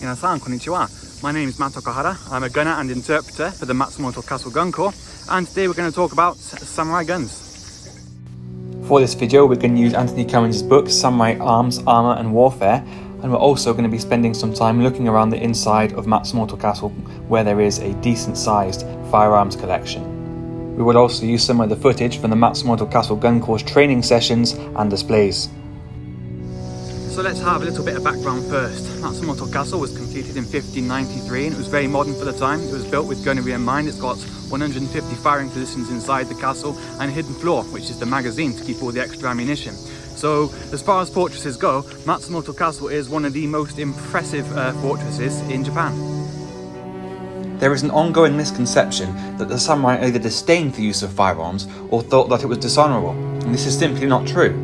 Minasan, konnichiwa. My name is Matt Okahara. I'm a gunner and interpreter for the Matsumoto Castle Gun Corps, and today we're going to talk about samurai guns. For this video, we're going to use Anthony Cummins' book, Samurai Arms, Armour and Warfare, and we're also going to be spending some time looking around the inside of Matsumoto Castle, where there is a decent-sized firearms collection. We will also use some of the footage from the Matsumoto Castle Gun Corps training sessions and displays. So let's have a little bit of background first. Matsumoto Castle was completed in 1593 and it was very modern for the time. It was built with gunnery in mind. It's got 150 firing positions inside the castle and a hidden floor, which is the magazine to keep all the extra ammunition. So as far as fortresses go, Matsumoto Castle is one of the most impressive fortresses in Japan. There is an ongoing misconception that the samurai either disdained the use of firearms or thought that it was dishonourable, and this is simply not true,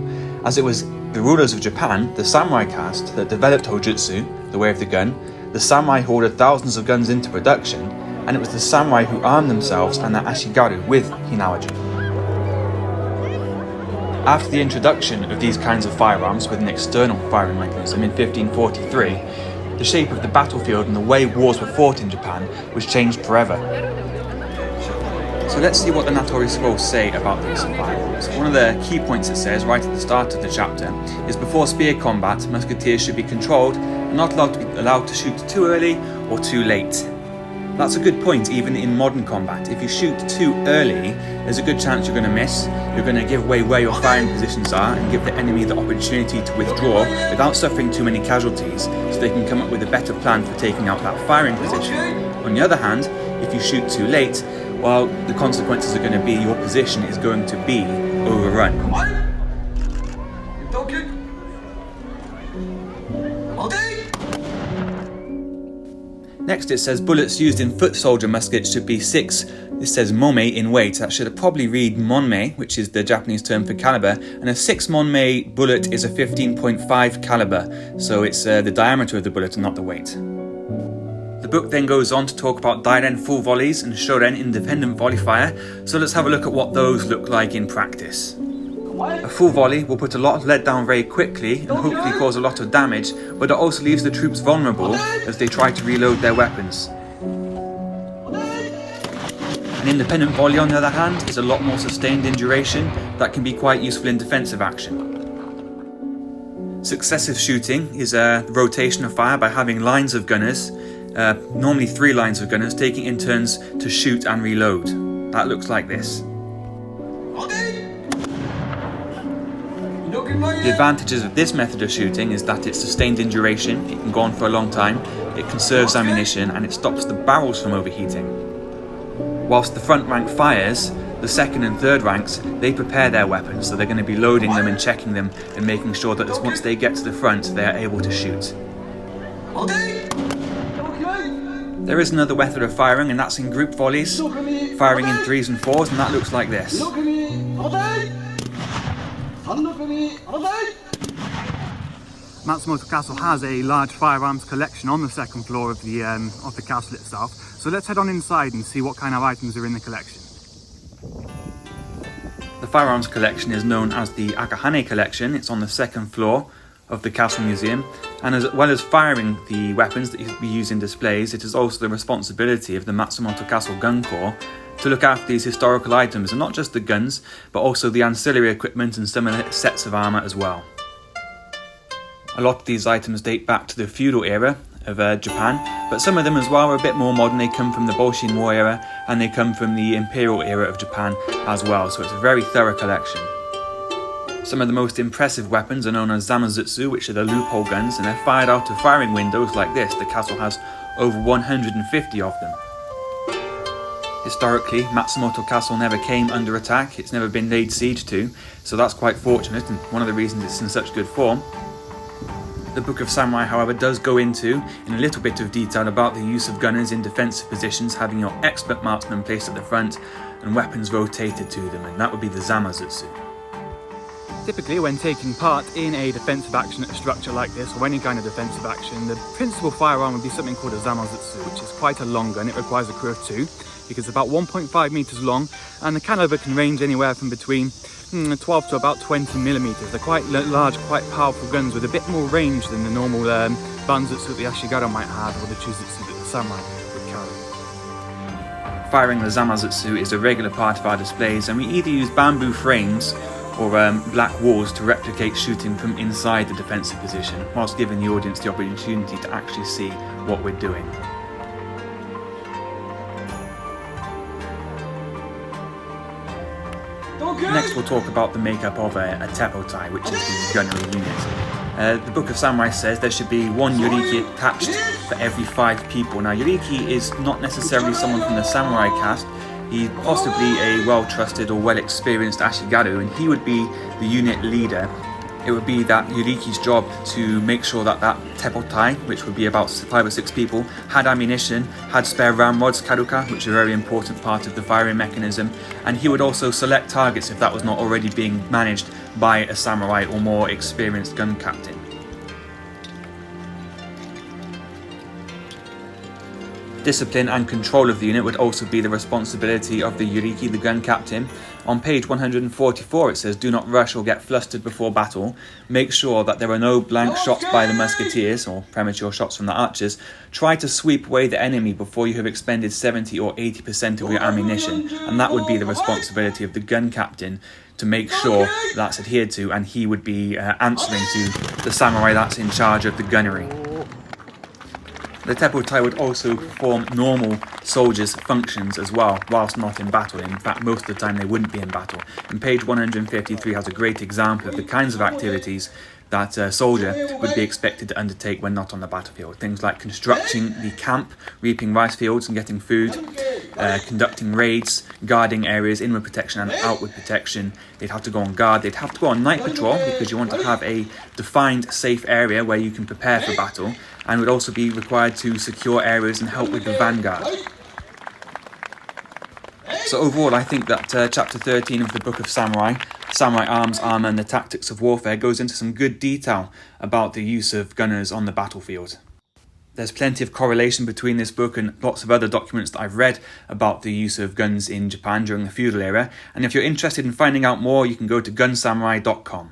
as it was the rulers of Japan, the samurai caste, that developed Hojutsu, the way of the gun, the samurai who ordered thousands of guns into production, and it was the samurai who armed themselves and their ashigaru with hinawaji. After the introduction of these kinds of firearms with an external firing mechanism in 1543, the shape of the battlefield and the way wars were fought in Japan was changed forever. So let's see what the Natori scrolls say about the use of firearms. One of the key points it says right at the start of the chapter is before spear combat, musketeers should be controlled and not allowed to shoot too early or too late. That's a good point even in modern combat. If you shoot too early, there's a good chance you're going to miss. You're going to give away where your firing positions are and give the enemy the opportunity to withdraw without suffering too many casualties, so they can come up with a better plan for taking out that firing position. On the other hand, if you shoot too late, well, the consequences are going to be your position is going to be overrun. Next it says bullets used in foot soldier muskets should be 6, this says momme in weight. That should probably read monme, which is the Japanese term for caliber, and a 6 monme bullet is a 15.5 caliber, so it's the diameter of the bullet and not the weight. The book then goes on to talk about Dairen full volleys and Shoren independent volley fire, so let's have a look at what those look like in practice. A full volley will put a lot of lead down very quickly and hopefully cause a lot of damage, but it also leaves the troops vulnerable as they try to reload their weapons. An independent volley, on the other hand, is a lot more sustained in duration that can be quite useful in defensive action. Successive shooting is a rotation of fire by having lines of gunners, normally 3 lines of gunners, taking in turns to shoot and reload. That looks like this. The advantages of this method of shooting is that it's sustained in duration, it can go on for a long time, it conserves ammunition and it stops the barrels from overheating. Whilst the front rank fires, the second and third ranks, they prepare their weapons, so they're going to be loading them and checking them and making sure that once they get to the front, they are able to shoot. There is another method of firing, and that's in group volleys, firing in 3s and 4s, and that looks like this. Matsumoto Castle has a large firearms collection on the second floor of the castle itself, so let's head on inside and see what kind of items are in the collection. The firearms collection is known as the Akahane collection. It's on the second floor of the Castle Museum, and as well as firing the weapons that we use in displays, it is also the responsibility of the Matsumoto Castle Gun Corps to look after these historical items, and not just the guns, but also the ancillary equipment and some of the sets of armour as well. A lot of these items date back to the feudal era of Japan, but some of them as well are a bit more modern. They come from the Boshin War era, and they come from the Imperial era of Japan as well, so it's a very thorough collection. Some of the most impressive weapons are known as Zamasutsu, which are the loophole guns, and they're fired out of firing windows like this. The castle has over 150 of them. Historically, Matsumoto Castle never came under attack, it's never been laid siege to, so that's quite fortunate and one of the reasons it's in such good form. The Book of Samurai, however, does go into in a little bit of detail about the use of gunners in defensive positions, having your expert marksman placed at the front and weapons rotated to them, and that would be the Zamasutsu. Typically, when taking part in a defensive action structure like this, or any kind of defensive action, the principal firearm would be something called a Zamasutsu, which is quite a long gun. It requires a crew of 2, because it's about 1.5 meters long, and the caliber can range anywhere from between 12 to about 20 millimeters. They're quite large, quite powerful guns with a bit more range than the normal banzutsu that the Ashigaru might have, or the chuzutsu that the samurai would carry. Firing the Zamasutsu is a regular part of our displays, and we either use bamboo frames or black walls to replicate shooting from inside the defensive position, whilst giving the audience the opportunity to actually see what we're doing. Next we'll talk about the makeup of a teppotai, which is the gunnery unit. The Book of Samurai says there should be 1 yoriki attached for every 5 people. Now yoriki is not necessarily someone from the samurai caste. He's possibly a well-trusted or well-experienced Ashigaru, and he would be the unit leader. It would be that yoriki's job to make sure that that teppotai, which would be about 5 or 6 people, had ammunition, had spare ramrods, karuka, which are a very important part of the firing mechanism, and he would also select targets if that was not already being managed by a samurai or more experienced gun captain. Discipline and control of the unit would also be the responsibility of the yoriki, the gun captain. On page 144 it says, "Do not rush or get flustered before battle. Make sure that there are no blank shots by the musketeers, or premature shots from the archers. Try to sweep away the enemy before you have expended 70 or 80% of your ammunition." And that would be the responsibility of the gun captain to make sure that's adhered to, and he would be answering to the samurai that's in charge of the gunnery. The teppotai would also perform normal soldiers' functions as well, whilst not in battle. In fact, most of the time they wouldn't be in battle. And page 153 has a great example of the kinds of activities that a soldier would be expected to undertake when not on the battlefield. Things like constructing the camp, reaping rice fields and getting food, conducting raids, guarding areas, inward protection and outward protection. They'd have to go on guard, they'd have to go on night patrol, because you want to have a defined safe area where you can prepare for battle, and would also be required to secure areas and help with the vanguard. So overall, I think that chapter 13 of the Book of Samurai, Samurai Arms, Armour and the Tactics of Warfare, goes into some good detail about the use of gunners on the battlefield. There's plenty of correlation between this book and lots of other documents that I've read about the use of guns in Japan during the feudal era, and if you're interested in finding out more, you can go to gunsamurai.com.